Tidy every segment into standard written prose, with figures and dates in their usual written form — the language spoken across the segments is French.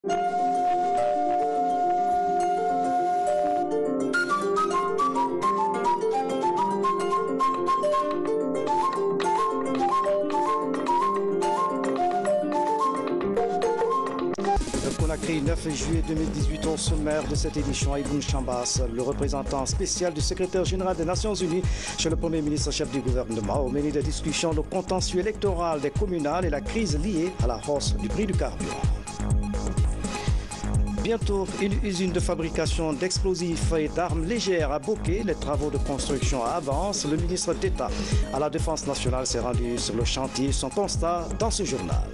Conakry, 9 juillet 2018, au sommaire de cette édition, Ibn Chambas, le représentant spécial du secrétaire général des Nations Unies chez le Premier ministre chef du gouvernement, au menu des discussions, le contentieux électoral des communales et la crise liée à la hausse du prix du carburant. Bientôt, une usine de fabrication d'explosifs et d'armes légères à Bokeh. Les travaux de construction avancent. Le ministre d'État à la Défense nationale s'est rendu sur le chantier. Son constat dans ce journal.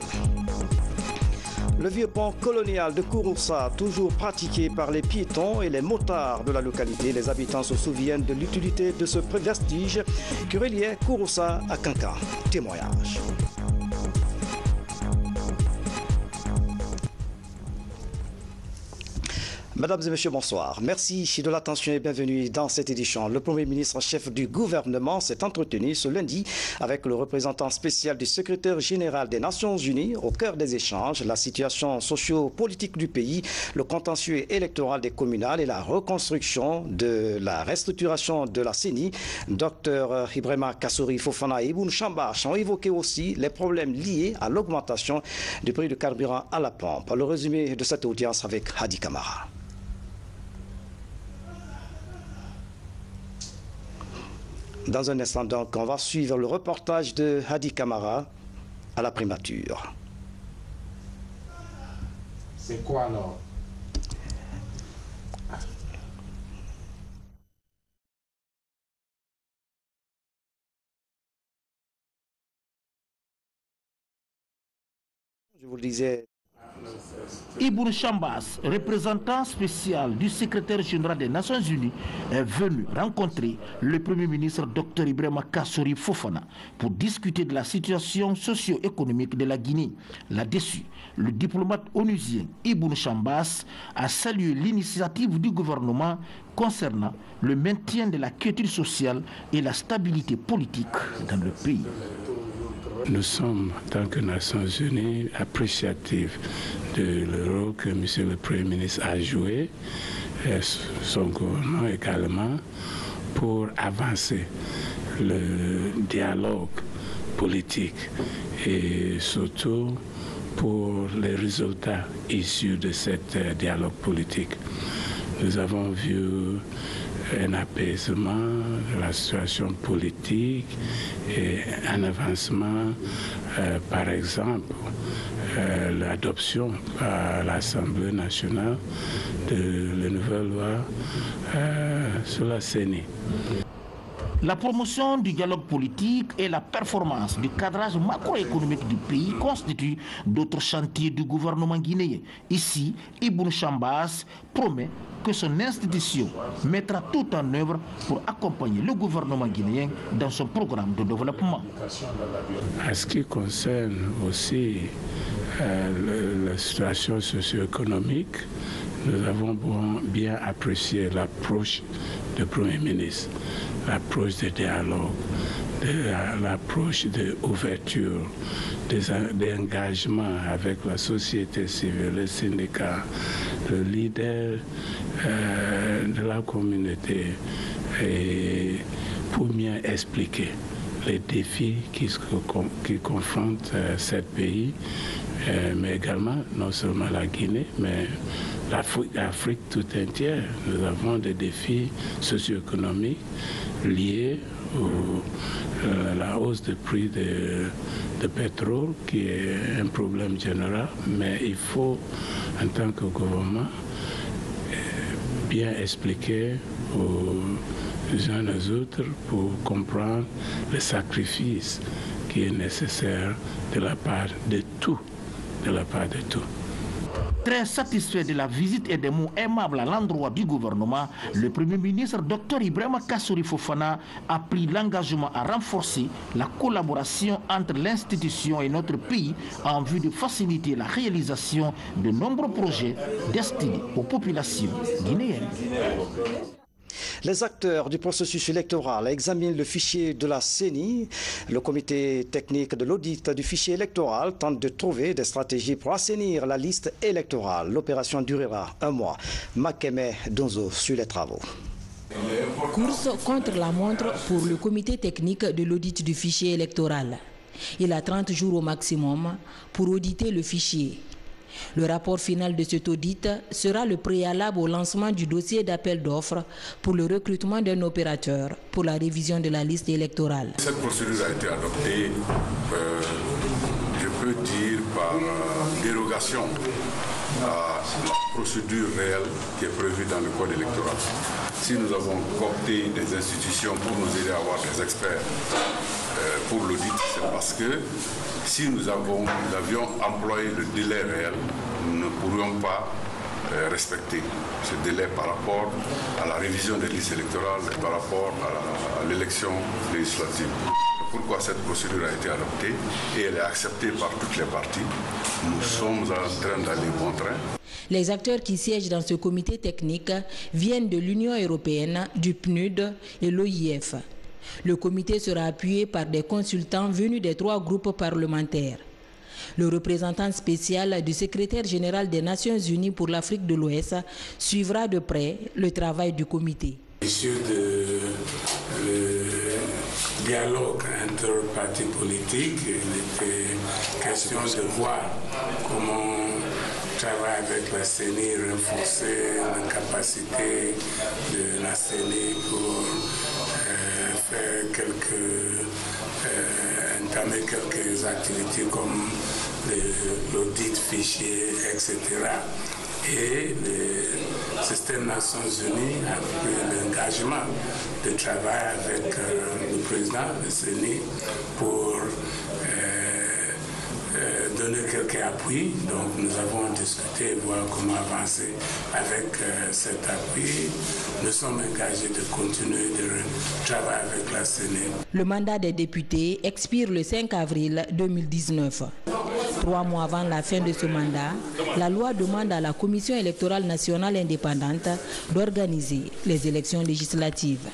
Le vieux pont colonial de Kouroussa, toujours pratiqué par les piétons et les motards de la localité. Les habitants se souviennent de l'utilité de ce vestige qui reliait Kouroussa à Kankan. Témoignage. Mesdames et messieurs, bonsoir. Merci de l'attention et bienvenue dans cette édition. Le Premier ministre chef du gouvernement s'est entretenu ce lundi avec le représentant spécial du secrétaire général des Nations Unies. Au cœur des échanges, la situation socio-politique du pays, le contentieux électoral des communales et la reconstruction de la restructuration de la CENI. Dr Ibrahima Kassory Fofana et Ibn Chambas ont évoqué aussi les problèmes liés à l'augmentation du prix du carburant à la pompe. Le résumé de cette audience avec Hadi Kamara. Dans un instant, donc, on va suivre le reportage de Hadi Kamara à la primature. C'est quoi alors? Je vous le disais. Ibn Chambas, représentant spécial du secrétaire général des Nations Unies, est venu rencontrer le Premier ministre Dr Ibrahima Kassory Fofana pour discuter de la situation socio-économique de la Guinée. Là-dessus, le diplomate onusien Ibn Chambas a salué l'initiative du gouvernement concernant le maintien de la quiétude sociale et la stabilité politique dans le pays. Nous sommes, en tant que Nations Unies, appréciatifs de le rôle que M. le Premier ministre a joué, et son gouvernement également, pour avancer le dialogue politique et surtout pour les résultats issus de ce dialogue politique. Nous avons vu un apaisement de la situation politique et un avancement, par exemple, l'adoption par l'Assemblée nationale de la nouvelle loi sur la CENI. La promotion du dialogue politique et la performance du cadrage macroéconomique du pays constituent d'autres chantiers du gouvernement guinéen. Ici, Ibn Chambas promet que son institution mettra tout en œuvre pour accompagner le gouvernement guinéen dans son programme de développement. En ce qui concerne aussi la situation socio-économique, nous avons bien apprécié l'approche du Premier ministre, l'approche de dialogue, l'approche d'ouverture, des engagements avec la société civile, les syndicats, le leader de la communauté, et pour bien expliquer les défis qui confrontent ce pays, mais également non seulement la Guinée, mais l'Afrique tout entière. Nous avons des défis socio-économiques liés à la hausse du prix de pétrole, qui est un problème général, mais il faut, en tant que gouvernement, bien expliquer aux uns et aux autres pour comprendre le sacrifice qui est nécessaire de la part de tout. Très satisfait de la visite et des mots aimables à l'endroit du gouvernement, le Premier ministre Dr Ibrahima Kassory Fofana a pris l'engagement à renforcer la collaboration entre l'institution et notre pays en vue de faciliter la réalisation de nombreux projets destinés aux populations guinéennes. Les acteurs du processus électoral examinent le fichier de la CENI. Le comité technique de l'audit du fichier électoral tente de trouver des stratégies pour assainir la liste électorale. L'opération durera un mois. Makeme Donzo sur les travaux. Course contre la montre pour le comité technique de l'audit du fichier électoral. Il a 30 jours au maximum pour auditer le fichier. Le rapport final de cet audit sera le préalable au lancement du dossier d'appel d'offres pour le recrutement d'un opérateur pour la révision de la liste électorale. Cette procédure a été adoptée, je peux dire, par dérogation à la procédure réelle qui est prévue dans le code électoral. Si nous avons coopté des institutions pour nous aider à avoir des experts pour l'audit, c'est parce que si nous avions employé le délai réel, nous ne pourrions pas respecter ce délai par rapport à la révision des listes électorales et par rapport à l'élection législative. Pourquoi cette procédure a été adoptée et elle est acceptée par toutes les parties. Nous sommes en train d'aller bon train. Les acteurs qui siègent dans ce comité technique viennent de l'Union européenne, du PNUD et l'OIF. Le comité sera appuyé par des consultants venus des 3 groupes parlementaires. Le représentant spécial du secrétaire général des Nations Unies pour l'Afrique de l'Ouest suivra de près le travail du comité. Sur le dialogue inter-partis politiques, il était question de voir comment travailler avec la CENI, renforcer la capacité de la CENI pour faire entamer quelques activités comme l'audit fichier, etc. Et le système Nations Unies a pris l'engagement de travailler avec le président de CENI pour donner quelques appuis. Donc nous avons discuté, voir comment avancer avec cet appui. Nous sommes engagés de continuer de travailler avec la CENI. Le mandat des députés expire le 5 avril 2019. 3 mois avant la fin de ce mandat, la loi demande à la Commission électorale nationale indépendante d'organiser les élections législatives.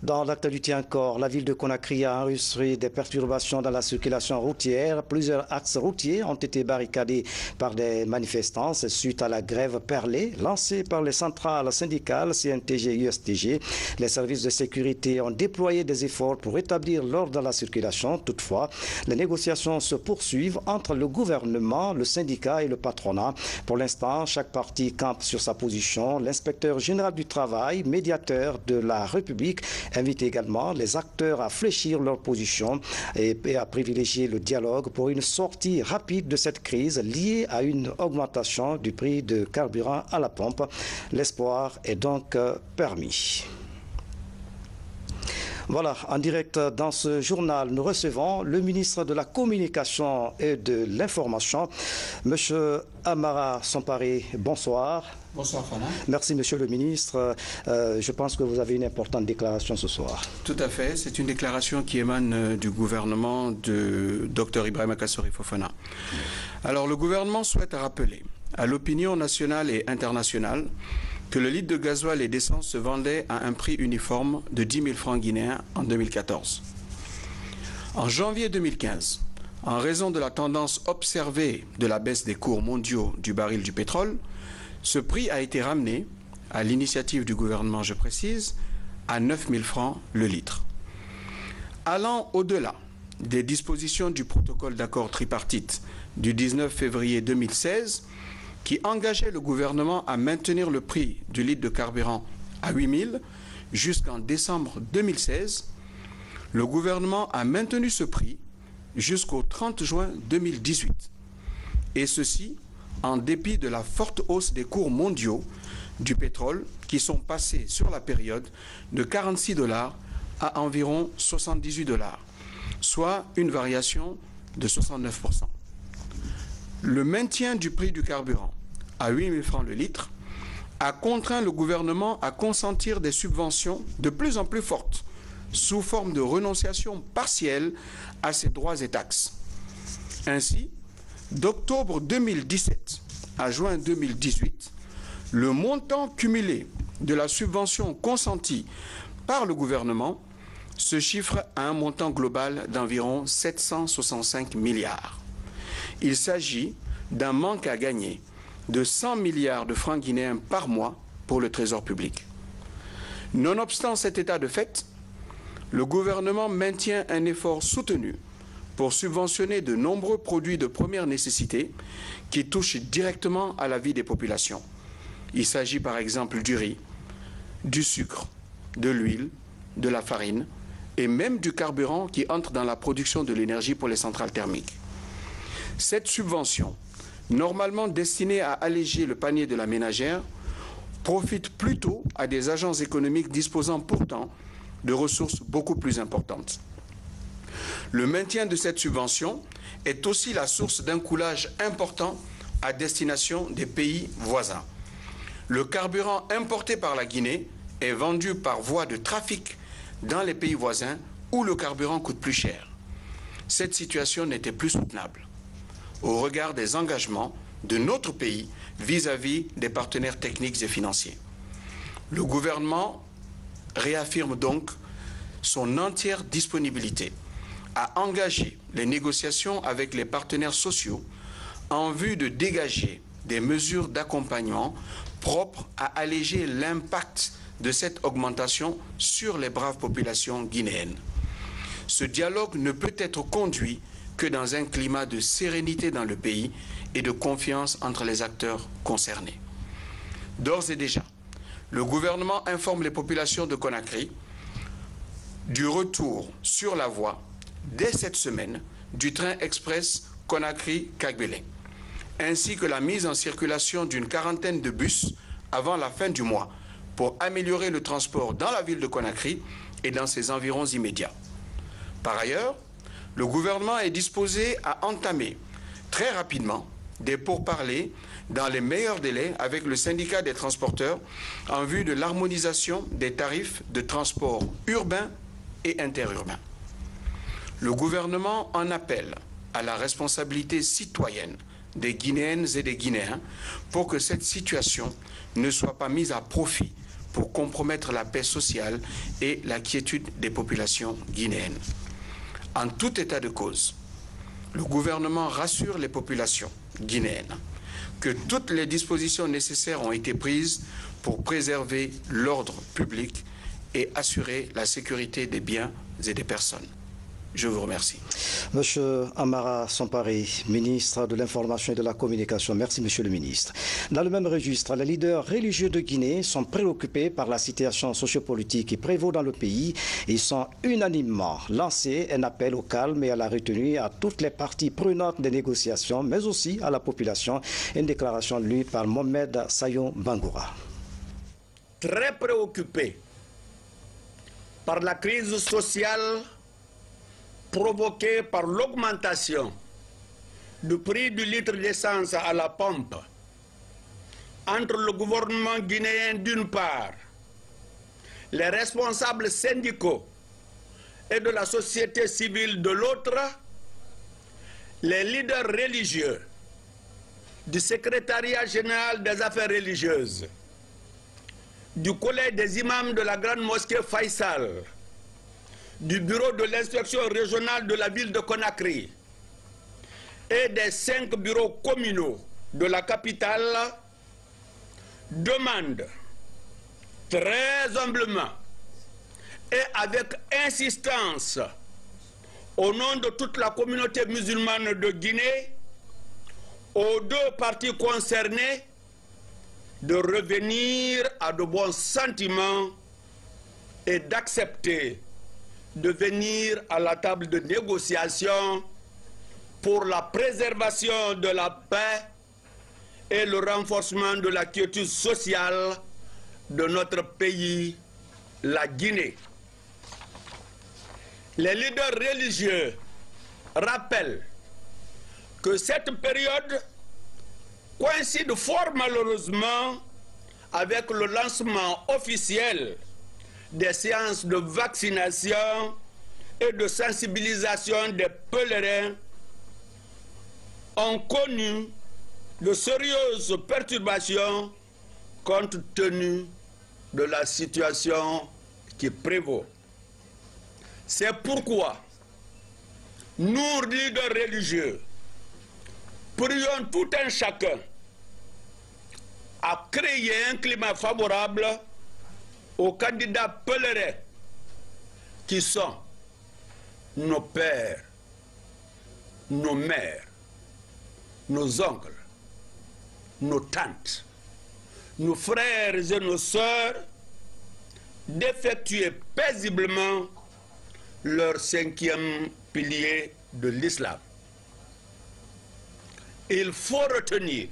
Dans l'actualité encore, la ville de Conakry a enregistré des perturbations dans la circulation routière. Plusieurs axes routiers ont été barricadés par des manifestants suite à la grève perlée lancée par les centrales syndicales CNTG et USTG. Les services de sécurité ont déployé des efforts pour rétablir l'ordre dans la circulation. Toutefois, les négociations se poursuivent entre le gouvernement, le syndicat et le patronat. Pour l'instant, chaque parti campe sur sa position. L'inspecteur général du travail, médiateur de la République, invite également les acteurs à fléchir leur position et à privilégier le dialogue pour une sortie rapide de cette crise liée à une augmentation du prix de carburant à la pompe. L'espoir est donc permis. Voilà, en direct dans ce journal, nous recevons le ministre de la Communication et de l'Information, M. Amara Sampare. Bonsoir. Bonsoir, Fana. Merci, Monsieur le ministre. Je pense que vous avez une importante déclaration ce soir. Tout à fait. C'est une déclaration qui émane du gouvernement de Dr Ibrahima Kassori Fofana. Alors, le gouvernement souhaite rappeler à l'opinion nationale et internationale que le litre de gasoil et d'essence se vendait à un prix uniforme de 10 000 francs guinéens en 2014. En janvier 2015, en raison de la tendance observée de la baisse des cours mondiaux du baril du pétrole, ce prix a été ramené, à l'initiative du gouvernement, je précise, à 9 000 francs le litre. Allant au-delà des dispositions du protocole d'accord tripartite du 19 février 2016, qui engageait le gouvernement à maintenir le prix du litre de carburant à 8 000 jusqu'en décembre 2016, le gouvernement a maintenu ce prix jusqu'au 30 juin 2018. Et ceci en dépit de la forte hausse des cours mondiaux du pétrole qui sont passés sur la période de 46 $ à environ 78 $, soit une variation de 69%. Le maintien du prix du carburant à 8 000 francs le litre a contraint le gouvernement à consentir des subventions de plus en plus fortes sous forme de renonciation partielle à ses droits et taxes. Ainsi, d'octobre 2017 à juin 2018, le montant cumulé de la subvention consentie par le gouvernement se chiffre à un montant global d'environ 765 milliards. Il s'agit d'un manque à gagner de 100 milliards de francs guinéens par mois pour le Trésor public. Nonobstant cet état de fait, le gouvernement maintient un effort soutenu pour subventionner de nombreux produits de première nécessité qui touchent directement à la vie des populations. Il s'agit par exemple du riz, du sucre, de l'huile, de la farine et même du carburant qui entre dans la production de l'énergie pour les centrales thermiques. Cette subvention, normalement destinée à alléger le panier de la ménagère, profite plutôt à des agents économiques disposant pourtant de ressources beaucoup plus importantes. Le maintien de cette subvention est aussi la source d'un coulage important à destination des pays voisins. Le carburant importé par la Guinée est vendu par voie de trafic dans les pays voisins où le carburant coûte plus cher. Cette situation n'était plus soutenable au regard des engagements de notre pays vis-à-vis des partenaires techniques et financiers. Le gouvernement réaffirme donc son entière disponibilité à engager les négociations avec les partenaires sociaux en vue de dégager des mesures d'accompagnement propres à alléger l'impact de cette augmentation sur les braves populations guinéennes. Ce dialogue ne peut être conduit que dans un climat de sérénité dans le pays et de confiance entre les acteurs concernés. D'ores et déjà, le gouvernement informe les populations de Conakry du retour sur la voie, dès cette semaine, du train express Conakry-Kagbélé, ainsi que la mise en circulation d'une quarantaine de bus avant la fin du mois pour améliorer le transport dans la ville de Conakry et dans ses environs immédiats. Par ailleurs, le gouvernement est disposé à entamer très rapidement des pourparlers dans les meilleurs délais avec le syndicat des transporteurs en vue de l'harmonisation des tarifs de transport urbain et interurbain. Le gouvernement en appelle à la responsabilité citoyenne des Guinéennes et des Guinéens pour que cette situation ne soit pas mise à profit pour compromettre la paix sociale et la quiétude des populations guinéennes. En tout état de cause, le gouvernement rassure les populations guinéennes que toutes les dispositions nécessaires ont été prises pour préserver l'ordre public et assurer la sécurité des biens et des personnes. Je vous remercie. Monsieur Amara Sampari, ministre de l'Information et de la Communication. Merci, monsieur le ministre. Dans le même registre, les leaders religieux de Guinée sont préoccupés par la situation sociopolitique qui prévaut dans le pays. Ils sont unanimement lancé un appel au calme et à la retenue à toutes les parties prenantes des négociations, mais aussi à la population. Une déclaration lue par Mohamed Sayon Bangoura. Très préoccupés par la crise sociale provoquée par l'augmentation du prix du litre d'essence à la pompe entre le gouvernement guinéen d'une part, les responsables syndicaux et de la société civile de l'autre, les leaders religieux du secrétariat général des affaires religieuses, du collège des imams de la grande mosquée Faisal, du bureau de l'inspection régionale de la ville de Conakry et des 5 bureaux communaux de la capitale demandent très humblement et avec insistance au nom de toute la communauté musulmane de Guinée aux deux parties concernées de revenir à de bons sentiments et d'accepter de venir à la table de négociation pour la préservation de la paix et le renforcement de la quiétude sociale de notre pays, la Guinée. Les leaders religieux rappellent que cette période coïncide fort malheureusement avec le lancement officiel des séances de vaccination et de sensibilisation des pèlerins ont connu de sérieuses perturbations compte tenu de la situation qui prévaut. C'est pourquoi nous, leaders religieux, prions tout un chacun à créer un climat favorable aux candidats pèlerins qui sont nos pères, nos mères, nos oncles, nos tantes, nos frères et nos sœurs, d'effectuer paisiblement leur 5e pilier de l'islam. Il faut retenir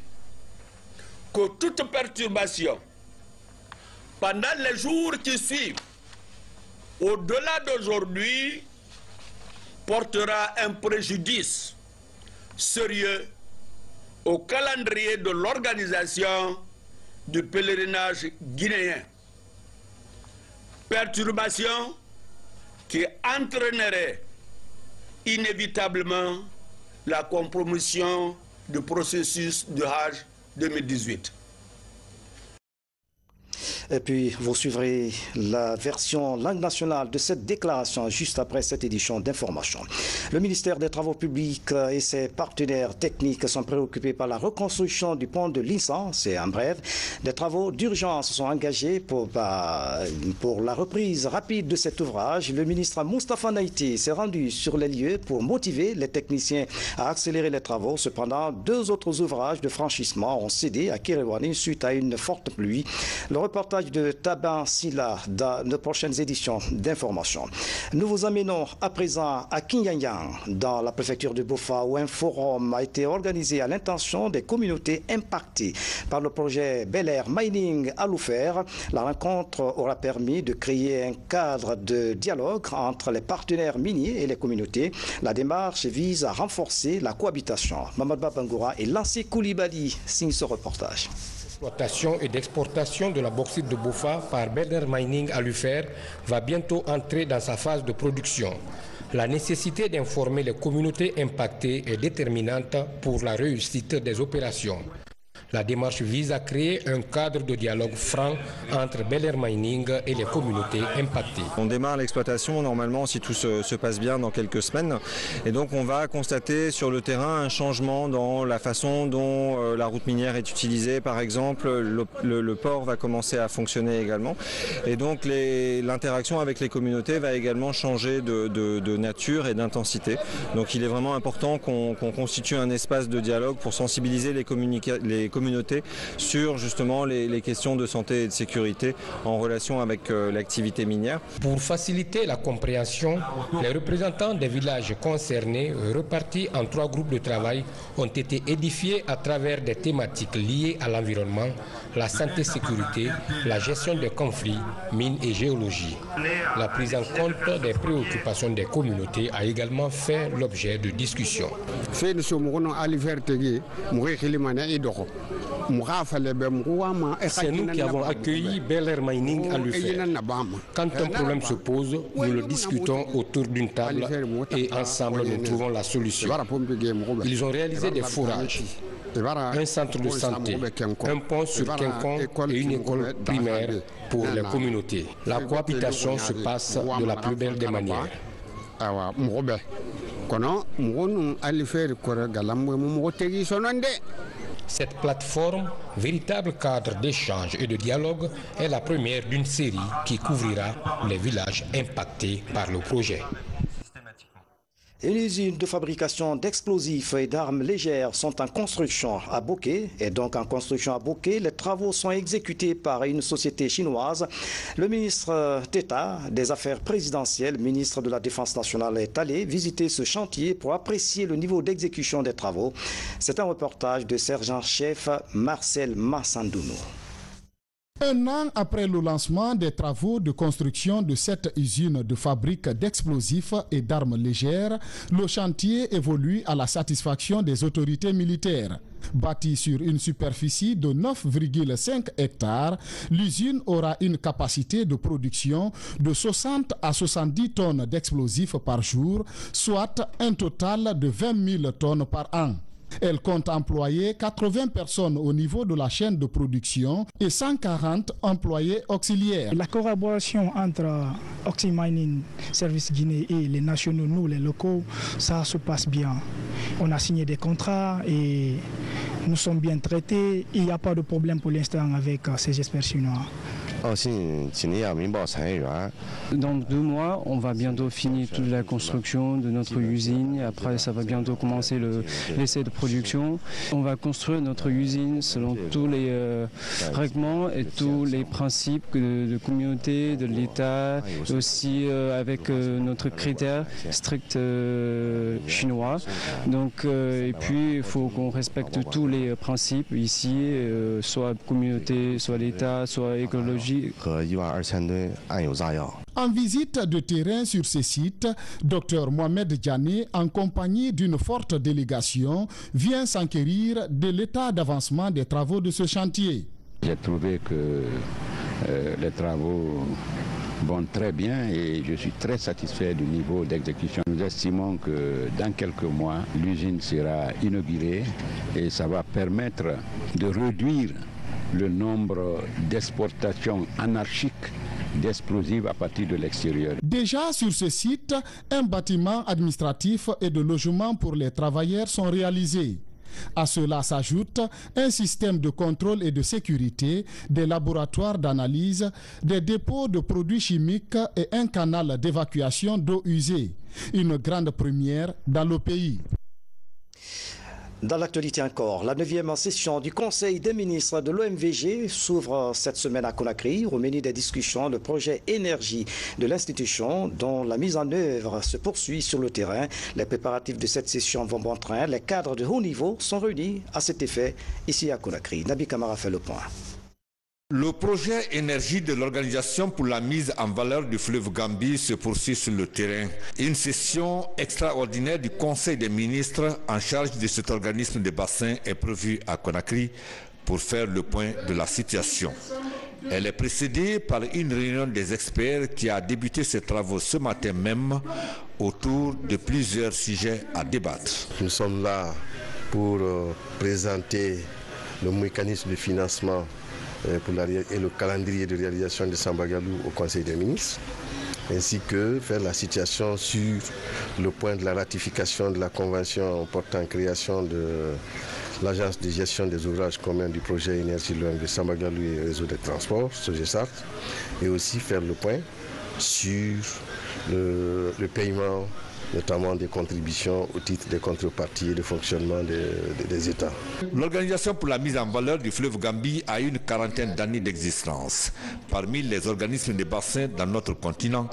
que toute perturbation pendant les jours qui suivent, au-delà d'aujourd'hui, portera un préjudice sérieux au calendrier de l'organisation du pèlerinage guinéen. Perturbation qui entraînerait inévitablement la compromission du processus de Hajj 2018. Et puis, vous suivrez la version langue nationale de cette déclaration juste après cette édition d'information. Le ministère des Travaux publics et ses partenaires techniques sont préoccupés par la reconstruction du pont de l'Insan. C'est en bref. Des travaux d'urgence sont engagés pour la reprise rapide de cet ouvrage. Le ministre Moustapha Naïti s'est rendu sur les lieux pour motiver les techniciens à accélérer les travaux. Cependant, 2 autres ouvrages de franchissement ont cédé à Kéréouani suite à une forte pluie. Le reportage de Taban Silla dans nos prochaines éditions d'information. Nous vous amenons à présent à Kinyanyang, dans la préfecture de Bofa, où un forum a été organisé à l'intention des communautés impactées par le projet Bel Air Mining à Loufer. La rencontre aura permis de créer un cadre de dialogue entre les partenaires miniers et les communautés. La démarche vise à renforcer la cohabitation. Mamadou Bangoura et Lancé Koulibaly signent ce reportage. L'exploitation et d'exportation de la bauxite de Bofa par Bel Air Mining à Loufer va bientôt entrer dans sa phase de production. La nécessité d'informer les communautés impactées est déterminante pour la réussite des opérations. La démarche vise à créer un cadre de dialogue franc entre Bel Air Mining et les communautés impactées. On démarre l'exploitation normalement, si tout se passe bien, dans quelques semaines. Et donc on va constater sur le terrain un changement dans la façon dont la route minière est utilisée. Par exemple, le port va commencer à fonctionner également. Et donc l'interaction avec les communautés va également changer de nature et d'intensité. Donc il est vraiment important qu'on constitue un espace de dialogue pour sensibiliser les communautés sur justement les questions de santé et de sécurité en relation avec l'activité minière. Pour faciliter la compréhension, les représentants des villages concernés, repartis en 3 groupes de travail, ont été édifiés à travers des thématiques liées à l'environnement, la santé-sécurité, la gestion des conflits, mines et géologie. La prise en compte des préoccupations des communautés a également fait l'objet de discussions. C'est nous qui avons accueilli Bel Air Mining à Loufer. Quand un problème se pose, nous le discutons autour d'une table et ensemble nous trouvons la solution. Ils ont réalisé des forages, un centre de santé, un pont sur Quinquon et une école primaire pour les communautés. La cohabitation se passe de la plus belle des manières. Cette plateforme, véritable cadre d'échange et de dialogue, est la première d'une série qui couvrira les villages impactés par le projet. Une usine de fabrication d'explosifs et d'armes légères sont en construction à Boké. Et donc en construction à Boké, les travaux sont exécutés par une société chinoise. Le ministre d'État des Affaires présidentielles, ministre de la Défense nationale, est allé visiter ce chantier pour apprécier le niveau d'exécution des travaux. C'est un reportage de sergent-chef Marcel Massandounou. 1 an après le lancement des travaux de construction de cette usine de fabrique d'explosifs et d'armes légères, le chantier évolue à la satisfaction des autorités militaires. Bâtie sur une superficie de 9,5 hectares, l'usine aura une capacité de production de 60 à 70 tonnes d'explosifs par jour, soit un total de 20 000 tonnes par an. Elle compte employer 80 personnes au niveau de la chaîne de production et 140 employés auxiliaires. La collaboration entre Oxy Mining Service Guinée et les nationaux, nous les locaux, ça se passe bien. On a signé des contrats et nous sommes bien traités. Il n'y a pas de problème pour l'instant avec ces experts chinois. Dans 2 mois, on va bientôt finir toute la construction de notre usine. Après, ça va bientôt commencer l'essai de production. On va construire notre usine selon tous les règlements et tous les principes de communauté, de l'État, aussi avec notre critère strict chinois. Donc, et puis, il faut qu'on respecte tous les principes ici, soit communauté, soit l'État, soit écologie. En visite de terrain sur ces sites, Dr Mohamed Diané, en compagnie d'une forte délégation, vient s'enquérir de l'état d'avancement des travaux de ce chantier. J'ai trouvé que les travaux vont très bien et je suis très satisfait du niveau d'exécution. Nous estimons que dans quelques mois, l'usine sera inaugurée et ça va permettre de réduire le nombre d'exportations anarchiques d'explosifs à partir de l'extérieur. Déjà sur ce site, un bâtiment administratif et de logement pour les travailleurs sont réalisés. À cela s'ajoute un système de contrôle et de sécurité, des laboratoires d'analyse, des dépôts de produits chimiques et un canal d'évacuation d'eau usée. Une grande première dans le pays. Dans l'actualité encore, la 9e session du Conseil des ministres de l'OMVG s'ouvre cette semaine à Conakry. Au menu des discussions, le projet énergie de l'institution dont la mise en œuvre se poursuit sur le terrain. Les préparatifs de cette session vont bon train. Les cadres de haut niveau sont réunis à cet effet ici à Conakry. Nabi Kamara fait le point. Le projet énergie de l'Organisation pour la mise en valeur du fleuve Gambie se poursuit sur le terrain. Une session extraordinaire du Conseil des ministres en charge de cet organisme de bassin est prévue à Conakry pour faire le point de la situation. Elle est précédée par une réunion des experts qui a débuté ses travaux ce matin même autour de plusieurs sujets à débattre. Nous sommes là pour présenter le mécanisme de financement et le calendrier de réalisation de Sambagalou au Conseil des ministres, ainsi que faire la situation sur le point de la ratification de la convention portant création de l'Agence de gestion des ouvrages communs du projet énergie de Sambagalou et réseau de transport, SOGESAT, et aussi faire le point sur le paiement notamment des contributions au titre des contreparties et de fonctionnement des États. L'Organisation pour la mise en valeur du fleuve Gambie a une quarantaine d'années d'existence. Parmi les organismes de bassin dans notre continent,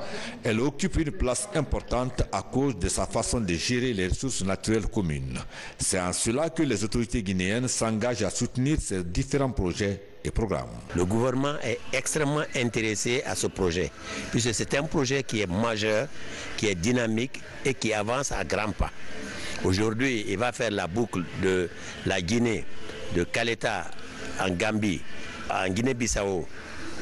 elle occupe une place importante à cause de sa façon de gérer les ressources naturelles communes. C'est en cela que les autorités guinéennes s'engagent à soutenir ces différents projets et programmes. Le gouvernement est extrêmement intéressé à ce projet, puisque c'est un projet qui est majeur, qui est dynamique et qui avance à grands pas. Aujourd'hui, il va faire la boucle de la Guinée, de Caleta en Gambie, en Guinée-Bissau,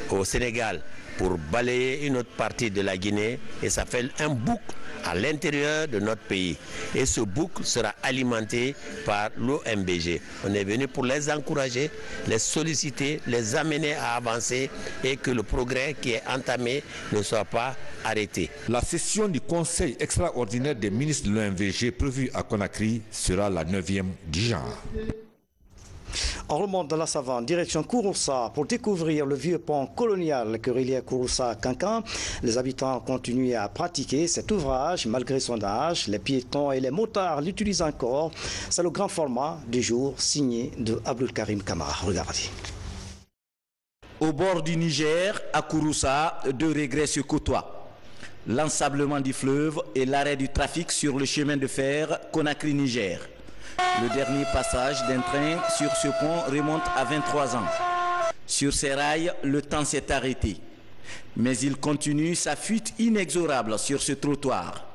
au Sénégal, pour balayer une autre partie de la Guinée, et ça fait un boucle à l'intérieur de notre pays. Et ce boucle sera alimenté par l'OMVG. On est venu pour les encourager, les solliciter, les amener à avancer et que le progrès qui est entamé ne soit pas arrêté. La session du Conseil extraordinaire des ministres de l'OMVG prévue à Conakry sera la 9e du genre. On remonte dans la savane, direction Kouroussa, pour découvrir le vieux pont colonial que reliait Kouroussa à Kankan. Les habitants continuent à pratiquer cet ouvrage malgré son âge. Les piétons et les motards l'utilisent encore. C'est le grand format du jour signé de Abdul Karim Kamara. Regardez. Au bord du Niger, à Kouroussa, deux regrets se côtoient. L'ensablement du fleuve et l'arrêt du trafic sur le chemin de fer Conakry-Niger. Le dernier passage d'un train sur ce pont remonte à 23 ans. Sur ces rails, le temps s'est arrêté. Mais il continue sa fuite inexorable sur ce trottoir.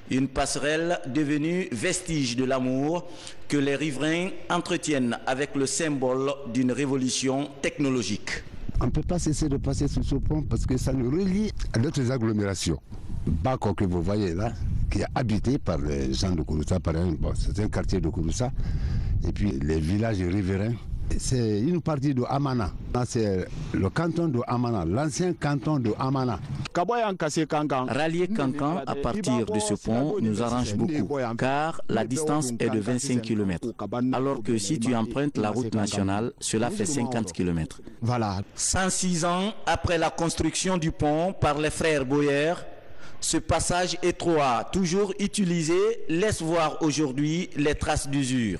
Une passerelle devenue vestige de l'amour que les riverains entretiennent avec le symbole d'une révolution technologique. On ne peut pas cesser de passer sur ce pont parce que ça nous relie à d'autres agglomérations. Bako que vous voyez là, qui est habité par les gens de Kouroussa, par exemple, bon, c'est un quartier de Kouroussa, et puis les villages riverains. C'est une partie de Amana. C'est le canton de Amana, l'ancien canton de Amana. Rallier Kankan à partir de ce pont nous arrange beaucoup, car la distance est de 25 km. Alors que si tu empruntes la route nationale, cela fait 50 km. Voilà. 106 ans après la construction du pont par les frères Boyer, ce passage étroit, toujours utilisé, laisse voir aujourd'hui les traces d'usure.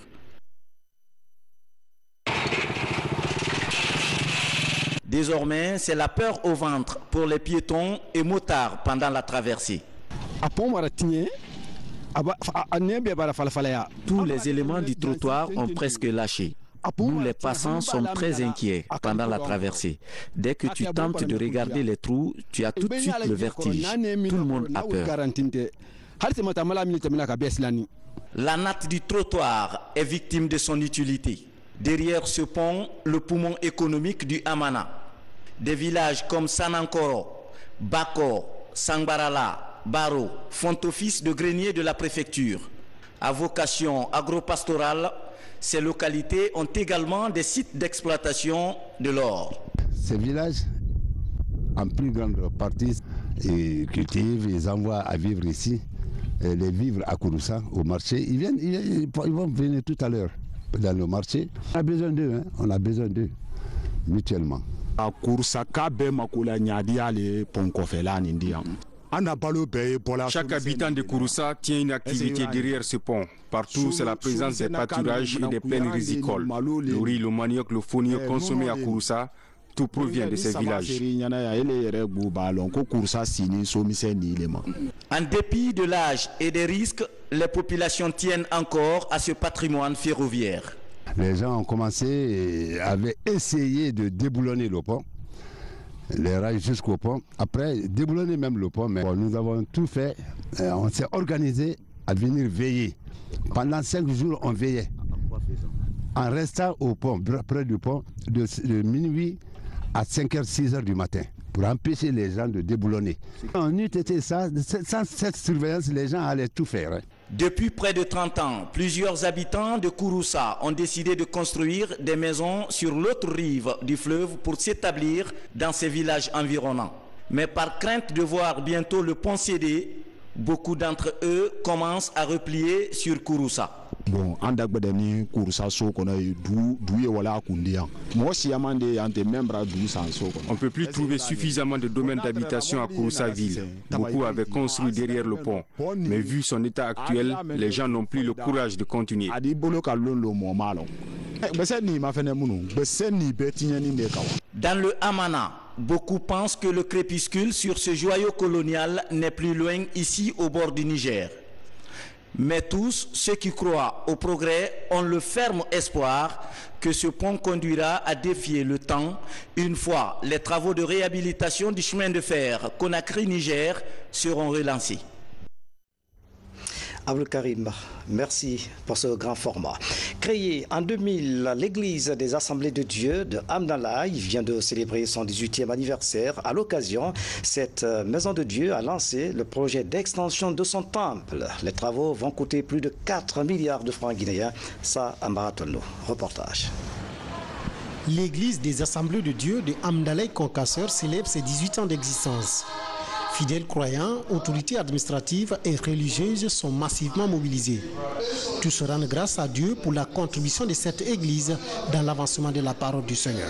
Désormais, c'est la peur au ventre pour les piétons et motards pendant la traversée. Tous les éléments du trottoir ont presque lâché. Nous, les passants, sommes très inquiets pendant la traversée. Dès que tu tentes de regarder les trous, tu as tout de suite le vertige. Tout le monde a peur. La natte du trottoir est victime de son utilité. Derrière ce pont, le poumon économique du Amana. Des villages comme Sanankoro, Bako, Sangbarala, Baro font office de grenier de la préfecture. À vocation agropastorale, ces localités ont également des sites d'exploitation de l'or. Ces villages, en plus grande partie, ils cultivent, ils envoient à vivre ici, les vivres à Kouroussa, au marché. Ils vont venir tout à l'heure dans le marché. On a besoin d'eux, hein? On a besoin d'eux, mutuellement. Chaque habitant de Kouroussa tient une activité derrière ce pont. Partout, c'est la présence des pâturages et des plaines rizicoles. Le riz, le manioc, le fonio consommé à Kouroussa, tout provient de ces villages. En dépit de l'âge et des risques, les populations tiennent encore à ce patrimoine ferroviaire. Les gens ont commencé, avaient essayé de déboulonner le pont, les rails jusqu'au pont. Après, déboulonner même le pont, mais bon, nous avons tout fait. On s'est organisé à venir veiller. Pendant 5 jours, on veillait. En restant au pont, près du pont, de minuit à 5h, 6h du matin, pour empêcher les gens de déboulonner. En eût été ça, sans cette surveillance, les gens allaient tout faire. Depuis près de 30 ans, plusieurs habitants de Kouroussa ont décidé de construire des maisons sur l'autre rive du fleuve pour s'établir dans ces villages environnants. Mais par crainte de voir bientôt le pont céder, beaucoup d'entre eux commencent à replier sur Kouroussa. Bon, on ne peut plus trouver suffisamment de domaines d'habitation à Kouroussa-Ville. Beaucoup avaient construit derrière le pont. Mais vu son état actuel, les gens n'ont plus le courage de continuer. Dans le Amana, beaucoup pensent que le crépuscule sur ce joyau colonial n'est plus loin ici au bord du Niger. Mais tous ceux qui croient au progrès ont le ferme espoir que ce pont conduira à défier le temps une fois les travaux de réhabilitation du chemin de fer Conakry-Niger seront relancés. Abdul Karim, merci pour ce grand format. Créée en 2000, l'Église des Assemblées de Dieu de Amdalaï vient de célébrer son 18e anniversaire. À l'occasion, cette maison de Dieu a lancé le projet d'extension de son temple. Les travaux vont coûter plus de 4 milliards de francs guinéens. Ça, Ambaratono. Reportage. L'Église des Assemblées de Dieu de Amdalaï Concasseur célèbre ses 18 ans d'existence. Fidèles croyants, autorités administratives et religieuses sont massivement mobilisés. Tout se rend grâce à Dieu pour la contribution de cette église dans l'avancement de la parole du Seigneur.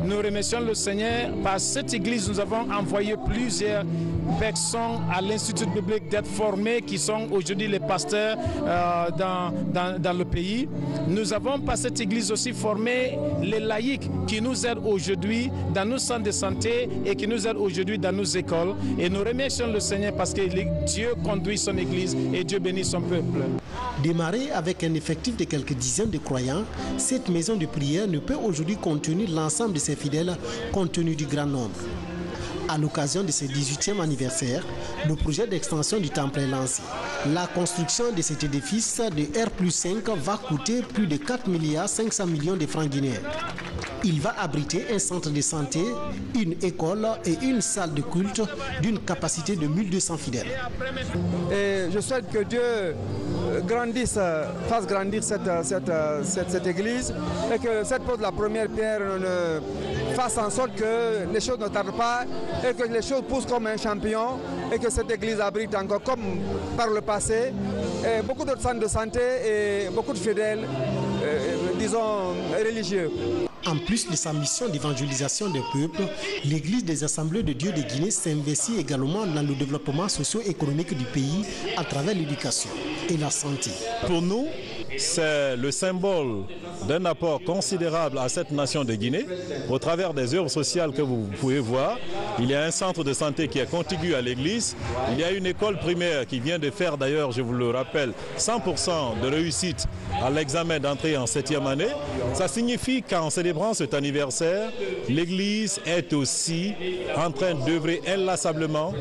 Nous remercions le Seigneur. Par cette église, nous avons envoyé plusieurs personnes à l'Institut biblique d'être formés qui sont aujourd'hui les pasteurs dans le pays. Nous avons par cette église aussi formé les laïcs qui nous aident aujourd'hui dans nos centres de santé et qui nous aident aujourd'hui dans nos écoles. Et nous remercions le Seigneur parce que Dieu conduit son église et Dieu bénit son peuple. Démarrée avec un effectif de quelques dizaines de croyants, cette maison de prière ne peut aujourd'hui contenir l'ensemble de ses fidèles compte tenu du grand nombre. À l'occasion de ce 18e anniversaire, le projet d'extension du temple est lancé. La construction de cet édifice de R+5 va coûter plus de 4,5 milliards de francs guinéens. Il va abriter un centre de santé, une école et une salle de culte d'une capacité de 1200 fidèles. Et je souhaite que Dieu fasse grandir cette église et que cette pose la première pierre fasse en sorte que les choses ne tardent pas et que les choses poussent comme un champion et que cette église abrite encore comme par le passé beaucoup d'autres centres de santé et beaucoup de fidèles, disons, religieux. En plus de sa mission d'évangélisation des peuples, l'Église des Assemblées de Dieu de Guinée s'investit également dans le développement socio-économique du pays à travers l'éducation et la santé. Pour nous, c'est le symbole d'un apport considérable à cette nation de Guinée au travers des œuvres sociales que vous pouvez voir. Il y a un centre de santé qui est contigu à l'église. Il y a une école primaire qui vient de faire d'ailleurs, je vous le rappelle, 100% de réussite à l'examen d'entrée en 7e année. Ça signifie qu'en célébrant cet anniversaire, l'église est aussi en train d'œuvrer inlassablement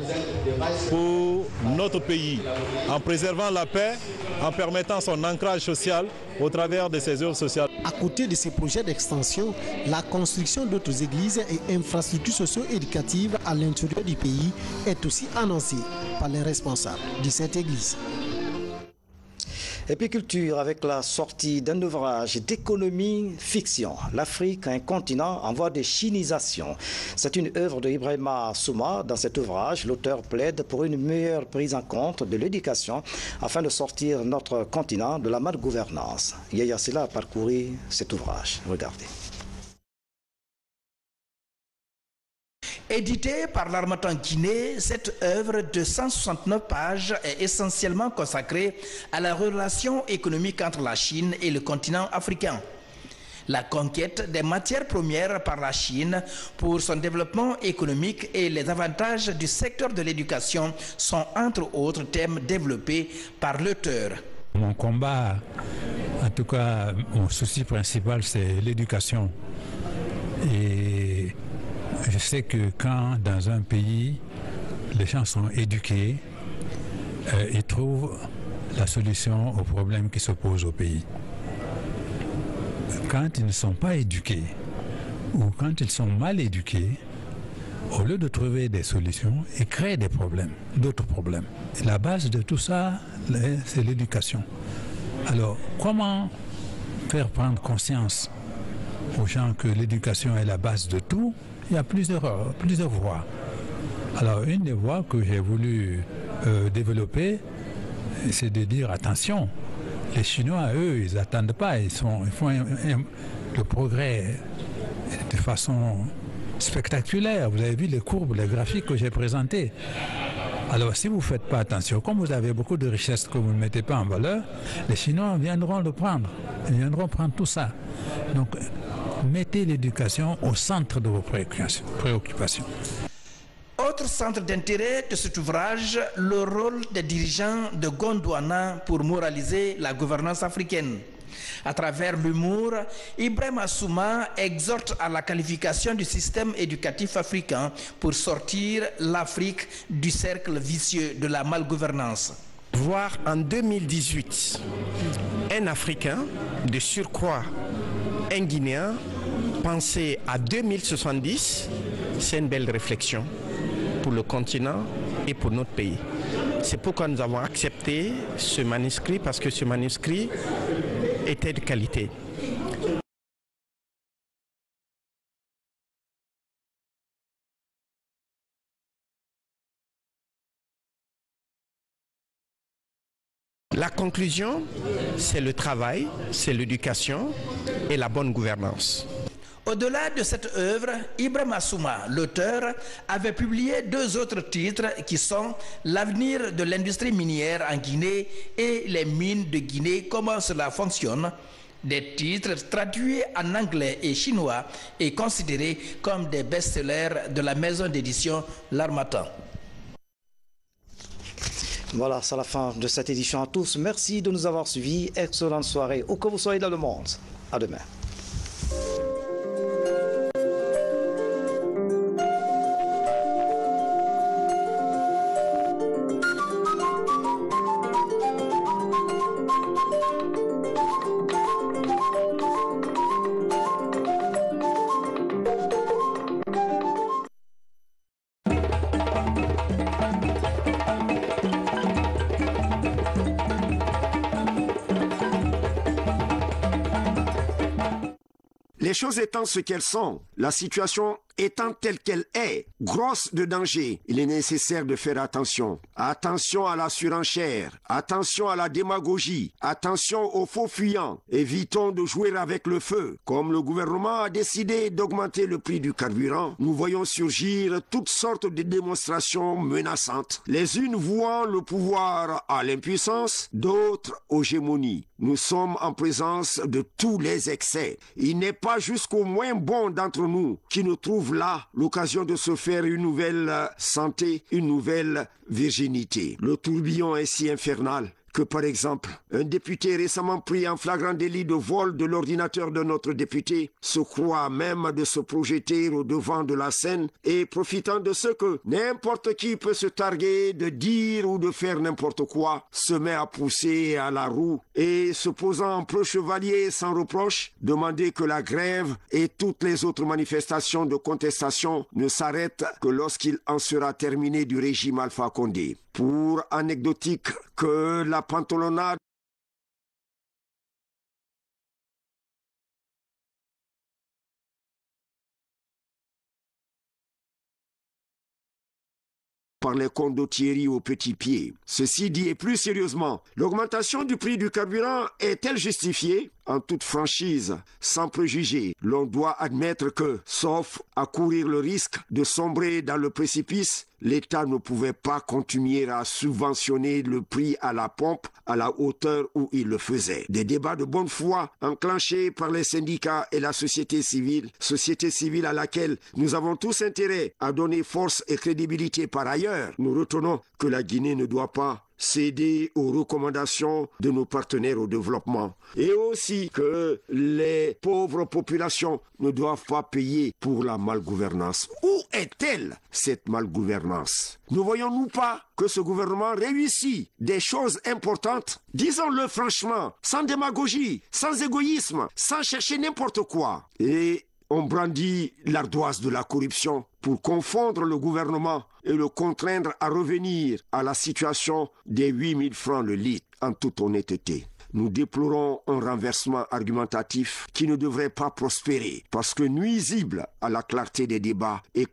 pour notre pays, en préservant la paix, en permettant son ancrage social au travers de ses œuvres sociales. À côté de ces projets d'extension, la construction d'autres églises et infrastructures socio-éducatives à l'intérieur du pays est aussi annoncée par les responsables de cette église. Épiculture avec la sortie d'un ouvrage d'économie fiction. L'Afrique, un continent en voie de chinisation. C'est une œuvre de Ibrahima Souma. Dans cet ouvrage, l'auteur plaide pour une meilleure prise en compte de l'éducation afin de sortir notre continent de la malgouvernance. Yaya Sela a parcouru cet ouvrage. Regardez. Éditée par l'Harmattan Guinée, cette œuvre de 169 pages est essentiellement consacrée à la relation économique entre la Chine et le continent africain. La conquête des matières premières par la Chine pour son développement économique et les avantages du secteur de l'éducation sont entre autres thèmes développés par l'auteur. Mon combat, en tout cas mon souci principal, c'est l'éducation. Et je sais que quand dans un pays, les gens sont éduqués, ils trouvent la solution aux problèmes qui se posent au pays. Quand ils ne sont pas éduqués ou quand ils sont mal éduqués, au lieu de trouver des solutions, ils créent des problèmes, d'autres problèmes. Et la base de tout ça, c'est l'éducation. Alors, comment faire prendre conscience aux gens que l'éducation est la base de tout? Il y a plusieurs voies. Alors, une des voies que j'ai voulu développer, c'est de dire attention, les Chinois, eux, ils n'attendent pas, ils font le progrès de façon spectaculaire. Vous avez vu les courbes, les graphiques que j'ai présentés. Alors, si vous ne faites pas attention, comme vous avez beaucoup de richesses que vous ne mettez pas en valeur, les Chinois viendront le prendre. Ils viendront prendre tout ça. Donc, mettez l'éducation au centre de vos préoccupations. Autre centre d'intérêt de cet ouvrage, le rôle des dirigeants de Gondwana pour moraliser la gouvernance africaine. À travers l'humour, Ibrahima Souma exhorte à la qualification du système éducatif africain pour sortir l'Afrique du cercle vicieux de la malgouvernance. Voir en 2018 un Africain, de surcroît un Guinéen, penser à 2070, c'est une belle réflexion pour le continent et pour notre pays. C'est pourquoi nous avons accepté ce manuscrit, parce que ce manuscrit était de qualité. La conclusion, c'est le travail, c'est l'éducation et la bonne gouvernance. Au-delà de cette œuvre, Ibrahima Souma, l'auteur, avait publié 2 autres titres qui sont L'avenir de l'industrie minière en Guinée et Les mines de Guinée, comment cela fonctionne. Des titres traduits en anglais et chinois et considérés comme des best-sellers de la maison d'édition L'Harmattan. Voilà, c'est la fin de cette édition à tous. Merci de nous avoir suivis. Excellente soirée, où que vous soyez dans le monde. À demain. Les choses étant ce qu'elles sont, la situation étant telle qu'elle est, grosse de danger, il est nécessaire de faire attention. Attention à la surenchère, attention à la démagogie, attention aux faux fuyants. Évitons de jouer avec le feu. Comme le gouvernement a décidé d'augmenter le prix du carburant, nous voyons surgir toutes sortes de démonstrations menaçantes. Les unes vouant le pouvoir à l'impuissance, d'autres aux gémonies. Nous sommes en présence de tous les excès. Il n'est pas jusqu'au moins bon d'entre nous qui ne trouve là l'occasion de se faire une nouvelle santé, une nouvelle virginité. Le tourbillon est si infernal que, par exemple, un député récemment pris en flagrant délit de vol de l'ordinateur de notre député se croit même de se projeter au devant de la scène et, profitant de ce que n'importe qui peut se targuer de dire ou de faire n'importe quoi, se met à pousser à la roue et, se posant en preux chevalier sans reproche, demander que la grève et toutes les autres manifestations de contestation ne s'arrêtent que lorsqu'il en sera terminé du régime Alpha Condé. Pour anecdotique que la pantalonnade par les condottieri aux petits pieds. Ceci dit, et plus sérieusement, l'augmentation du prix du carburant est-elle justifiée? En toute franchise, sans préjugés, l'on doit admettre que, sauf à courir le risque de sombrer dans le précipice, l'État ne pouvait pas continuer à subventionner le prix à la pompe à la hauteur où il le faisait. Des débats de bonne foi enclenchés par les syndicats et la société civile à laquelle nous avons tous intérêt à donner force et crédibilité par ailleurs. Nous retenons que la Guinée ne doit pas céder aux recommandations de nos partenaires au développement et aussi que les pauvres populations ne doivent pas payer pour la malgouvernance. Où est-elle, cette malgouvernance? Ne voyons-nous pas que ce gouvernement réussit des choses importantes? Disons-le franchement, sans démagogie, sans égoïsme, sans chercher n'importe quoi. Et on brandit l'ardoise de la corruption pour confondre le gouvernement et le contraindre à revenir à la situation des 8000 francs le litre, en toute honnêteté. Nous déplorons un renversement argumentatif qui ne devrait pas prospérer parce que nuisible à la clarté des débats et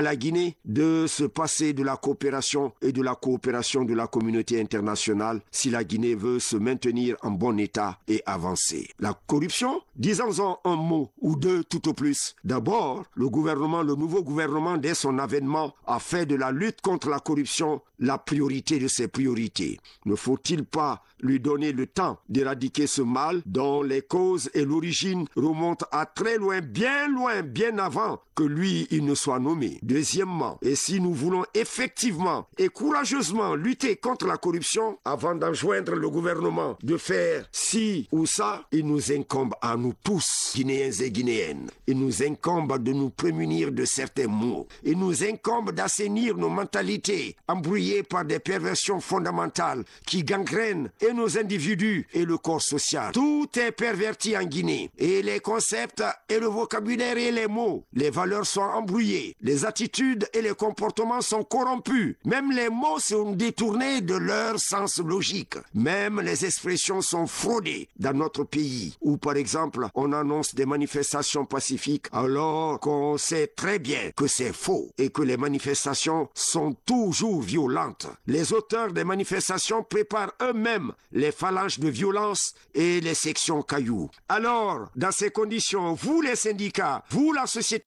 la Guinée de se passer de la coopération et de la coopération de la communauté internationale si la Guinée veut se maintenir en bon état et avancer. La corruption, disons-en un mot ou deux tout au plus. D'abord, le nouveau gouvernement, dès son avènement, a fait de la lutte contre la corruption la priorité de ses priorités. Ne faut-il pas lui donner le temps d'éradiquer ce mal dont les causes et l'origine remontent à très loin, bien avant que lui, il ne soit nommé. Deuxièmement, et si nous voulons effectivement et courageusement lutter contre la corruption, avant d'enjoindre le gouvernement de faire ci ou ça, il nous incombe à nous tous, Guinéens et Guinéennes. Il nous incombe de nous prémunir de certains maux. Il nous incombe d'assainir nos mentalités, embrouillées par des perversions fondamentales qui gangrènent et nos individus et le corps social. Tout est perverti en Guinée, et les concepts et le vocabulaire et les mots, les valeurs sont embrouillées, les attitudes et les comportements sont corrompus, même les mots sont détournés de leur sens logique, même les expressions sont fraudées dans notre pays, où par exemple on annonce des manifestations pacifiques alors qu'on sait très bien que c'est faux et que les manifestations sont toujours violentes. Les auteurs des manifestations préparent eux-mêmes les phalanges de violence et les sections cailloux. Alors, dans ces conditions, vous les syndicats, vous la société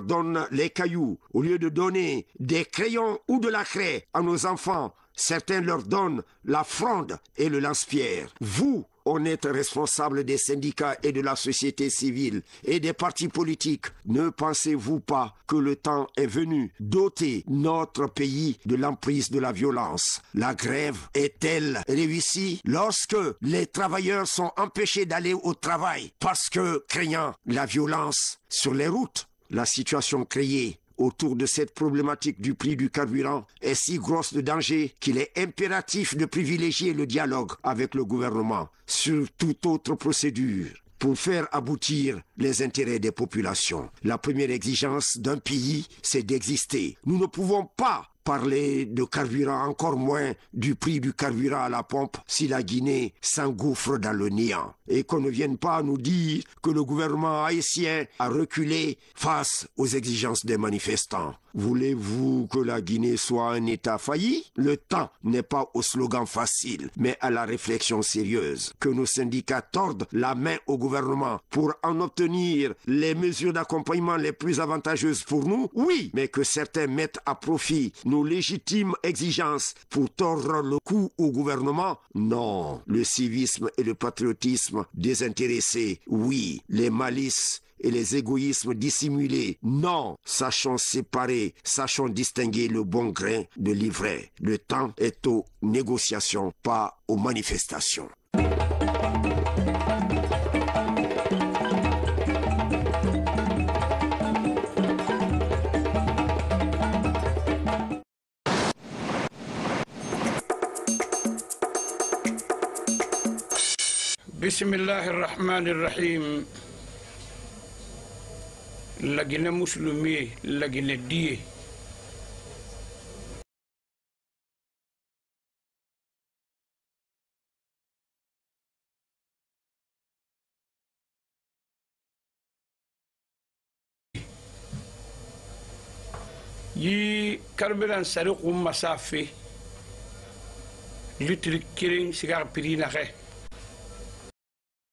donne les cailloux au lieu de donner des crayons ou de la craie à nos enfants. Certains leur donnent la fronde et le lance-pierre. Vous, honnêtes responsables des syndicats et de la société civile et des partis politiques, ne pensez-vous pas que le temps est venu d'ôter notre pays de l'emprise de la violence? La grève est-elle réussie lorsque les travailleurs sont empêchés d'aller au travail parce que, craignant la violence sur les routes? La situation créée autour de cette problématique du prix du carburant est si grosse de danger qu'il est impératif de privilégier le dialogue avec le gouvernement sur toute autre procédure pour faire aboutir les intérêts des populations. La première exigence d'un pays, c'est d'exister. Nous ne pouvons pas parler de carburant, encore moins du prix du carburant à la pompe si la Guinée s'engouffre dans le néant. Et qu'on ne vienne pas nous dire que le gouvernement haïtien a reculé face aux exigences des manifestants. Voulez-vous que la Guinée soit un État failli? Le temps n'est pas au slogan facile, mais à la réflexion sérieuse. Que nos syndicats tordent la main au gouvernement pour en obtenir les mesures d'accompagnement les plus avantageuses pour nous? Oui, mais que certains mettent à profit nos légitimes exigences pour tordre le cou au gouvernement? Non. Le civisme et le patriotisme désintéressés, oui. Les malices et les égoïsmes dissimulés, non. Sachons séparer, sachons distinguer le bon grain de l'ivraie. Le temps est aux négociations, pas aux manifestations. Bismillahirrahmanirrahim. La Guinée musulmane, la Guinée die. Yi carburant sari kum masafi. Litri kiring sigar pirina re.